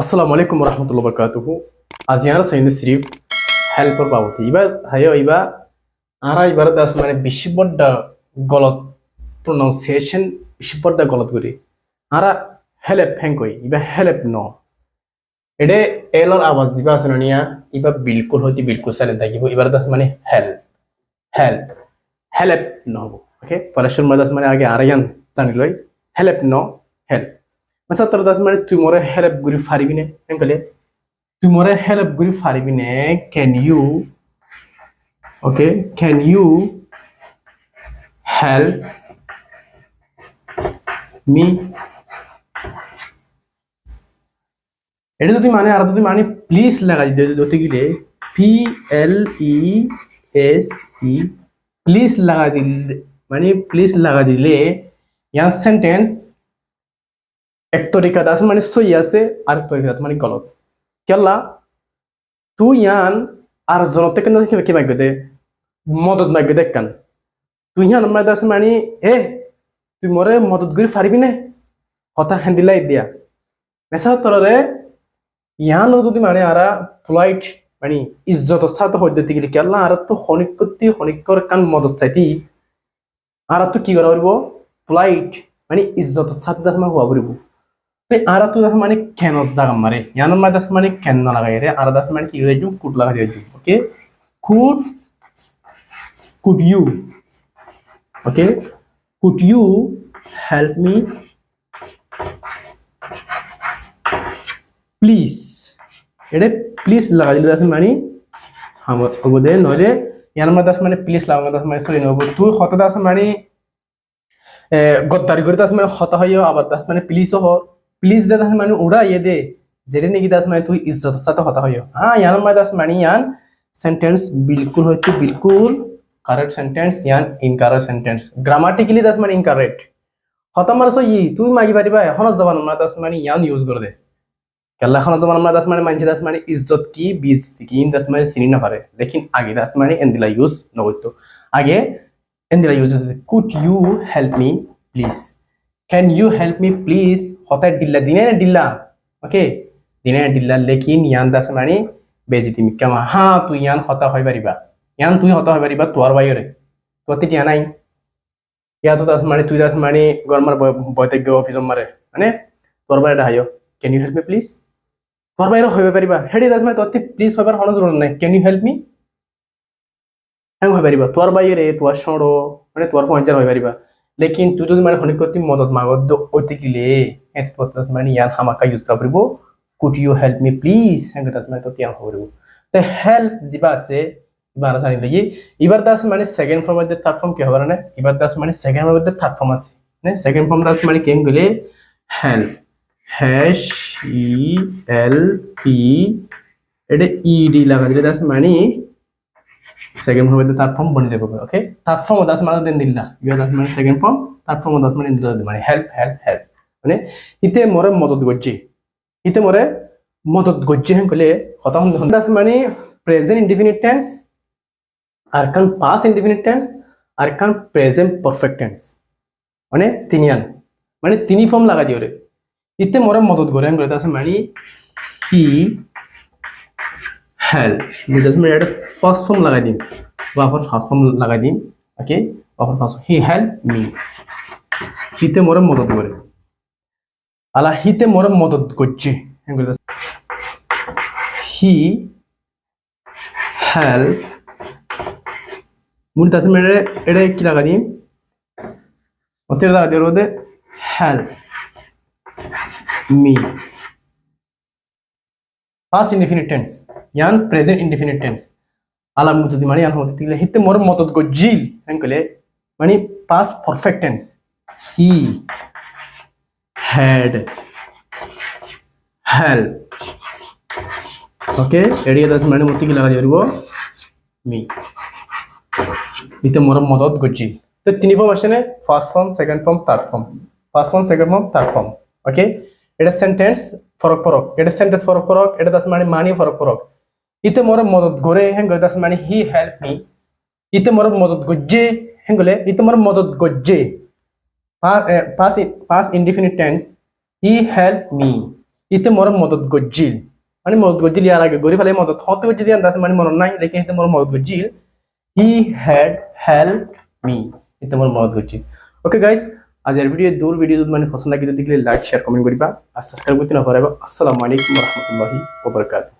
Assalamu alaikum warahmatullahi wabarakatuh. Aziara sayını sirif helper babati. Iba ara ibarat das mane bishibodda galat pronunciation bishibodda galat guri. Ara help henkoi iba help no. Ede elor awaz iba asanonia iba bilkul hoti bilkul silent থাকিব. Ibarat das mane help help no. Okay? Farashur madas mane age arayan chaniloi help no help. Masa terdas mane tu more help guri faribine enkale tu more help guri faribine can you help me এটা যদি মানে আর যদি মানে please লাগাই দিতে গেলে PLESE please লাগা দিলে মানে প্লিজ লাগা দিলে ইয়ার সেন্টেন্স এক তরিকা আছে মানে সই আছে আর তরিকা মানে গলত কেলা তুই ইয়ান আর জনতে কেন কি বাক্য দে মদত বাক্য দেখান তুই ইয়ান আমার আছে মানে তুই মরে মদত করে পারবি না কথা হ্যান্ডিলাই দিয়া মেসা তলরে ইয়ান যদি মানে আরা পোলাইট মানে ইজ্জত সাথে হইতে গেলে কেলা আর তো হনিকর কান মদত চাইতি আর তো কি করা পারব পোলাইট মানে ইজ্জত সাথে যাতে হওয়া পারব আর তো মানে কেন জাগা মারে ইয়ানোর মাঝে মানে কেন না লাগাই রে আর দাস মানে কি হয়ে যাও কুট লাগা দিয়ে যাও ওকে could you okay could you help me please এটা প্লিজ লাগা দিলে দাস মানে ওবদে নলে ইয়ানোর মাঝে মানে প্লিজ লাগা দাস মানে সই নব তুই হত দাস মানে গদ্দারি করে দাস মানে হত হইও আবার দাস মানে প্লিজ হ প্লিজ দে দাস মানে উড়া ইয়ে দে যেটা নাকি দাস মানে তুই ইজ্জত সাথে হতা হইও হ্যাঁ ইয়ান মানে দাস মানে ইয়ান সেন্টেন্স বিলকুল হচ্ছে বিলকুল কারেক্ট সেন্টেন্স ইয়ান ইনকারেক্ট সেন্টেন্স গ্রামাটিক্যালি দাস মানে ইনকারেক্ট হতা মারছ তুই মাগি পারিবা এখন জবান মানে দাস মানে ইয়ান ইউজ করে দে কেলা এখন জবান মানে দাস মানে মানছি দাস মানে ইজ্জত কি বেইজ্জতি কি দাস মানে চিনি না পারে লেকিন আগে দাস মানে এন্দিলা ইউজ নগতো আগে এন্দিলা use could you help me please Can you help me please? होता है डिल्ला दिने ना डिल्ला, ओके दिने ना डिल्ला लेकिन यान दास मानी बेजिती मिक्का मा हाँ तू यान होता है बारीबा यान तू होता है बारीबा तू और बायो रे तू अति दिया नहीं या तो दास मानी गवर्नमेंट बॉयते गो ऑफिस मारे अने तू और bio ढायो Can you help me please? तू और बायो होय बारीबा हेडी दास मानी तू अति प्लीज होय बार होना जरूर नहीं Can you help me? हम होय बारीबा तू और बायो रे तू और शोड़ो अने तू और पहुंचर होय बारीबा लेकिन तू যদি মানে হনিকতি মদত মাগদ ওইতে গিলে এতপত মানে ইয়ান হামাকা ইউজ করা পড়ব could you help me please হ্যাঙ্গত মানে তো তিয়ান হবো তো হেল্প জিবা আছে এবার জানি লাগি এবার দাস মানে সেকেন্ড ফর্ম মধ্যে থার্ড ফর্ম কি হবে না এবার দাস মানে সেকেন্ড ফর্ম মধ্যে থার্ড ফর্ম আছে না সেকেন্ড ফর্ম দাস মানে কেম গলে হেল্প হ্যাশ ই এল পি এটা ইডি লাগা দিলে দাস মানে second form with the third form bani debo okay third form das mane den dilla you das mane second form third form das mane dilla mane help mane ite more modod gojje hen kole কথা হন das mane present indefinite tense আর kan past indefinite tense আর kan present perfect tense মানে তিনিয়ান মানে তিনি form লাগা দিও রে ite more modod gore hen kole das mane he help this means that first form lagai dim वापर first form lagai dim okay वापर first he help me hite more modod kore ala hite more modod korche he help muni das means এটা কি লাগা dim ওতে লাগা দিও রোদে help me past indefinite tense यान present indefinite tense आला मुझे दी मानी यान होती थी हिते मोर मतोद को जील अंकले मानी past perfect tense he had help okay एडिया दस मानी मोती की लगा दिया रुको me हिते मोर मतोद को जील तो तीन फॉर्म आशे ने first form second form third form first form second form third form okay এটা সেন্টেন্স ফরক এটা সেন্টেন্স ফরক এটা দাস মানে মানি ফরক ইতে মোর মদত গরে হেন গরে দাস মানে হি হেল্প মি ইতে মোর মদত গজ্জে হেন গলে ইতে মোর মদত গজ্জে past indefinite tense he helped me ইতে মোর মদত গজ্জিল মানে মদত গজ্জিল ইয়ার আগে গরি ফেলে মদত হতে গজ্জি দিয়ে আন্দাজ মানে মনে নাই লেকিন ইতে মোর মদত গজ্জিল হি হ্যাড হেল্প মি ইতে মোর মদত গজ্জিল ওকে গাইস আজের ভিডিও যদি মানে পছন্দ লাগে দেখলে লাইক শেয়ার কমেন্ট করিবা আর সাবস্ক্রাইব করতে না পারবা আসসালামু আলাইকুম ওয়া রাহমাতুল্লাহি ওয়া বারাকাতুহু